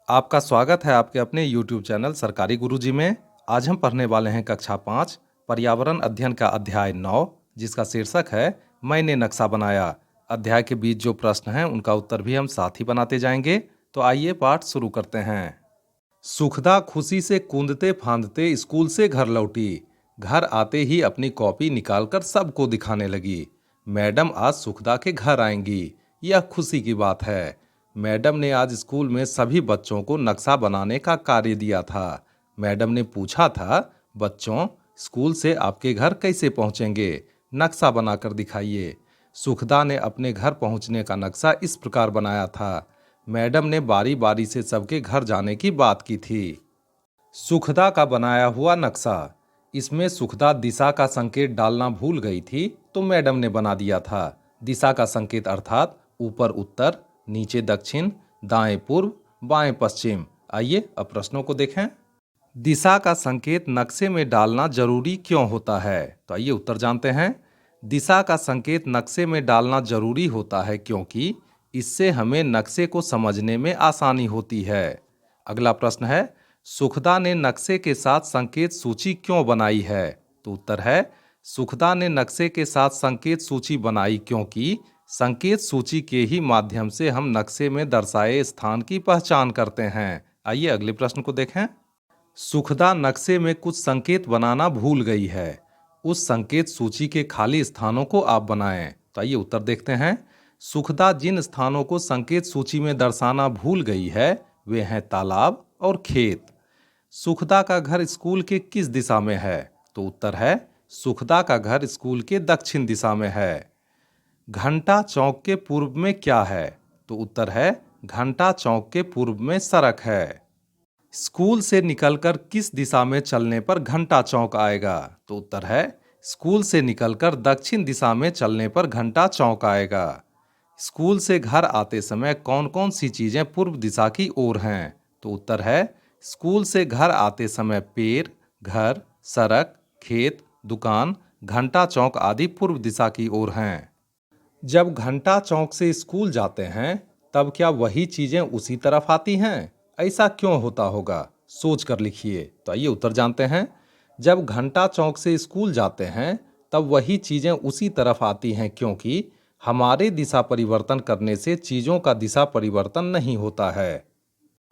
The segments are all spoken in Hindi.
आपका स्वागत है आपके अपने YouTube चैनल सरकारी गुरुजी में। आज हम पढ़ने वाले हैं कक्षा 5 पर्यावरण अध्ययन का अध्याय 9, जिसका शीर्षक है मैंने नक्शा बनाया। अध्याय के बीच जो प्रश्न हैं उनका उत्तर भी हम साथ ही बनाते जाएंगे। तो आइए पाठ शुरू करते हैं। सुखदा खुशी से कूदते फांदते स्कूल से घर लौटी। घर आते ही अपनी कॉपी निकालकर सबको दिखाने लगी। मैडम आज सुखदा के घर आएंगी, यह खुशी की बात है। मैडम ने आज स्कूल में सभी बच्चों को नक्शा बनाने का कार्य दिया था। मैडम ने पूछा था, बच्चों स्कूल से आपके घर कैसे पहुंचेंगे, नक्शा बनाकर दिखाइए। सुखदा ने अपने घर पहुंचने का नक्शा इस प्रकार बनाया था। मैडम ने बारी बारी से सबके घर जाने की बात की थी। सुखदा का बनाया हुआ नक्शा। इसमें सुखदा दिशा का संकेत डालना भूल गई थी, तो मैडम ने बना दिया था। दिशा का संकेत अर्थात ऊपर उत्तर, नीचे दक्षिण, दाएं पूर्व, बाएं पश्चिम। आइए अब प्रश्नों को देखें। दिशा का संकेत नक्शे में डालना जरूरी क्यों होता है? तो आइए उत्तर जानते हैं। दिशा का संकेत नक्शे में डालना जरूरी होता है क्योंकि इससे हमें नक्शे को समझने में आसानी होती है। अगला प्रश्न है, सुखदा ने नक्शे के साथ संकेत सूची क्यों बनाई है? तो उत्तर है, सुखदा ने नक्शे के साथ संकेत सूची बनाई क्योंकि संकेत सूची के ही माध्यम से हम नक्शे में दर्शाए स्थान की पहचान करते हैं। आइए अगले प्रश्न को देखें। सुखदा नक्शे में कुछ संकेत बनाना भूल गई है। उस संकेत सूची के खाली स्थानों को आप बनाएं। तो आइए उत्तर देखते हैं। सुखदा जिन स्थानों को संकेत सूची में दर्शाना भूल गई है वे हैं तालाब और खेत। सुखदा का घर स्कूल के किस दिशा में है? तो उत्तर है, सुखदा का घर स्कूल के दक्षिण दिशा में है। घंटा चौक के पूर्व में क्या है? तो उत्तर है, घंटा चौक के पूर्व में सड़क है। स्कूल से निकलकर किस दिशा में चलने पर घंटा चौक आएगा? तो उत्तर है, स्कूल से निकलकर दक्षिण दिशा में चलने पर घंटा चौक आएगा। स्कूल से घर आते समय कौन कौन सी चीजें पूर्व दिशा की ओर हैं? तो उत्तर है, स्कूल से घर आते समय पेड़, घर, सड़क, खेत, दुकान, घंटा चौक आदि पूर्व दिशा की ओर हैं। जब घंटा चौक से स्कूल जाते हैं तब क्या वही चीजें उसी तरफ आती हैं? ऐसा क्यों होता होगा? सोच कर लिखिए। तो आइए उत्तर जानते हैं। जब घंटा चौक से स्कूल जाते हैं तब वही चीजें उसी तरफ आती हैं क्योंकि हमारे दिशा परिवर्तन करने से चीजों का दिशा परिवर्तन नहीं होता है।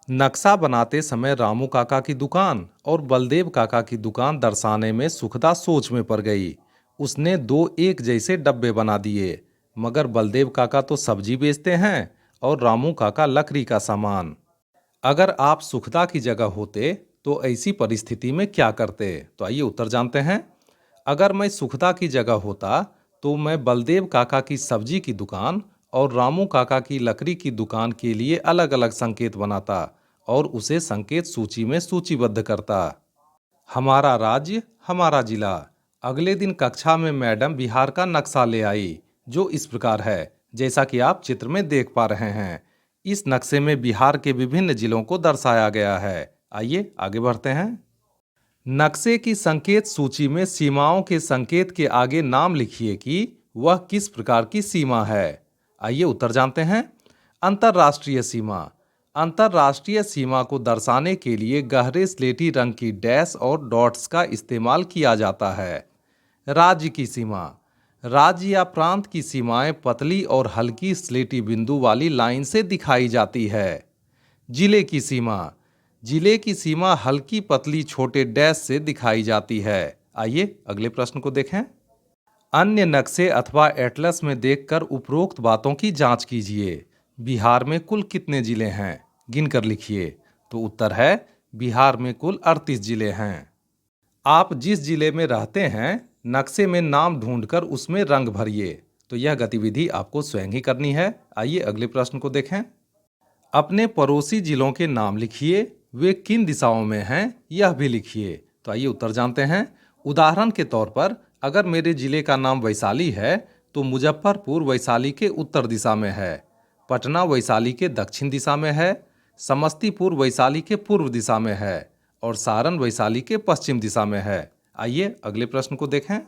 नक्शा बनाते समय रामू काका की दुकान और बलदेव काका की दुकान दर्शाने में सुखदा सोच में पड़ गई। उसने दो एक जैसे डब्बे बना दिए, मगर बलदेव काका तो सब्जी बेचते हैं और रामू काका लकड़ी का सामान। अगर आप सुखदा की जगह होते तो ऐसी परिस्थिति में क्या करते? तो आइए उत्तर जानते हैं। अगर मैं सुखदा की जगह होता तो मैं बलदेव काका की सब्जी की दुकान और रामू काका की लकड़ी की दुकान के लिए अलग अलग संकेत बनाता और उसे संकेत सूची में सूचीबद्ध करता। हमारा राज्य हमारा जिला। अगले दिन कक्षा में मैडम बिहार का नक्शा ले आई, जो इस प्रकार है, जैसा कि आप चित्र में देख पा रहे हैं। इस नक्शे में बिहार के विभिन्न जिलों को दर्शाया गया है। आइए आगे बढ़ते हैं। नक्शे की संकेत सूची में सीमाओं के संकेत के आगे नाम लिखिए कि वह किस प्रकार की सीमा है। आइए उत्तर जानते हैं। अंतर्राष्ट्रीय सीमा। अंतर्राष्ट्रीय सीमा को दर्शाने के लिए गहरे स्लेटी रंग की डैश और डॉट्स का इस्तेमाल किया जाता है। राज्य की सीमा। राज्य या प्रांत की सीमाएं पतली और हल्की स्लेटी बिंदु वाली लाइन से दिखाई जाती है। जिले की सीमा। जिले की सीमा हल्की पतली छोटे डैश से दिखाई जाती है। आइए अगले प्रश्न को देखें। अन्य नक्शे अथवा एटलस में देखकर उपरोक्त बातों की जांच कीजिए। बिहार में कुल कितने जिले हैं? गिनकर लिखिए। तो उत्तर है, बिहार में कुल 38 जिले हैं। आप जिस जिले में रहते हैं नक्शे में नाम ढूंढकर उसमें रंग भरिए। तो यह गतिविधि आपको स्वयं ही करनी है। आइए अगले प्रश्न को देखें। अपने पड़ोसी जिलों के नाम लिखिए, वे किन दिशाओं में हैं यह भी लिखिए। तो आइए उत्तर जानते हैं। उदाहरण के तौर पर अगर मेरे जिले का नाम वैशाली है तो मुजफ्फरपुर वैशाली के उत्तर दिशा में है, पटना वैशाली के दक्षिण दिशा में है, समस्तीपुर वैशाली के पूर्व दिशा में है और सारण वैशाली के पश्चिम दिशा में है। आइए अगले प्रश्न को देखें।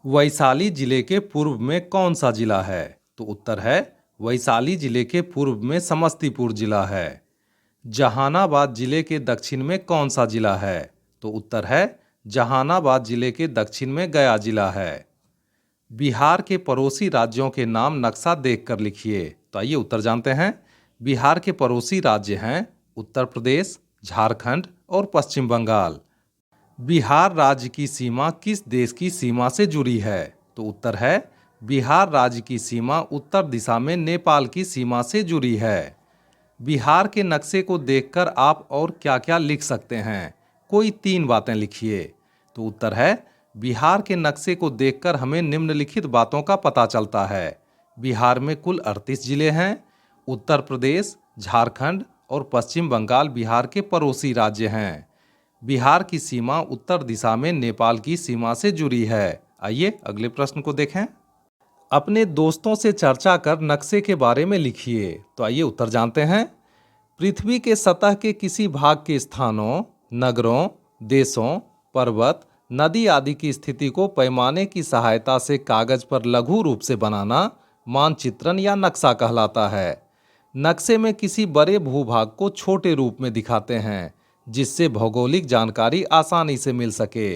वैशाली जिले के पूर्व में कौन सा जिला है? तो उत्तर है, वैशाली जिले के पूर्व में समस्तीपुर जिला है। जहानाबाद जिले के दक्षिण में कौन सा जिला है? तो उत्तर है जहानाबाद जिले के दक्षिण में गया जिला है। बिहार के पड़ोसी राज्यों के नाम नक्शा देखकर लिखिए। तो आइए उत्तर जानते हैं। बिहार के पड़ोसी राज्य हैं उत्तर प्रदेश, झारखंड और पश्चिम बंगाल। बिहार राज्य की सीमा किस देश की सीमा से जुड़ी है? तो उत्तर है बिहार राज्य की सीमा उत्तर दिशा में नेपाल की सीमा से जुड़ी है। बिहार के नक्शे को देखकर आप और क्या क्या लिख सकते हैं? कोई 3 बातें लिखिए। तो उत्तर है बिहार के नक्शे को देखकर हमें निम्नलिखित बातों का पता चलता है। बिहार में कुल 38 जिले हैं। उत्तर प्रदेश, झारखंड और पश्चिम बंगाल बिहार के पड़ोसी राज्य हैं। बिहार की सीमा उत्तर दिशा में नेपाल की सीमा से जुड़ी है। आइए अगले प्रश्न को देखें। अपने दोस्तों से चर्चा कर नक्शे के बारे में लिखिए। तो आइए उत्तर जानते हैं। पृथ्वी के सतह के किसी भाग के स्थानों, नगरों, देशों, पर्वत, नदी आदि की स्थिति को पैमाने की सहायता से कागज पर लघु रूप से बनाना मानचित्रण या नक्शा कहलाता है। नक्शे में किसी बड़े भूभाग को छोटे रूप में दिखाते हैं, जिससे भौगोलिक जानकारी आसानी से मिल सके।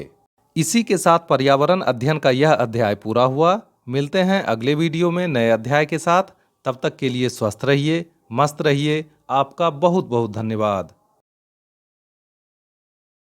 इसी के साथ पर्यावरण अध्ययन का यह अध्याय पूरा हुआ। मिलते हैं अगले वीडियो में नए अध्याय के साथ। तब तक के लिए स्वस्थ रहिए, मस्त रहिए। आपका बहुत बहुत धन्यवाद।